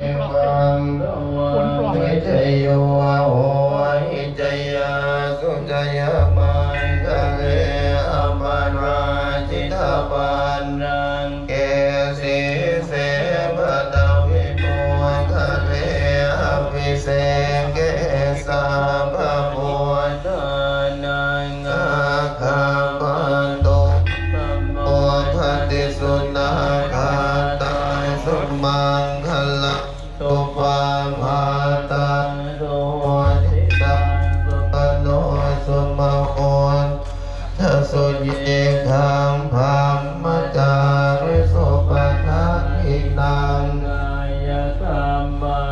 วันวิจโยโหหิจยาสุจยมันคะเลอปันราจิตาปันนังเกสีเสปตาวิปุคะเลอภิเศษเกสาภะปุตตานังอาคาปันโตโอภติสุนาคาตาสุมังคละตุปาภาตังโสทิตังสุปโนสุมาโอนทัสสุเยคังภัมมจาริสุปทังอินังกายกรรมั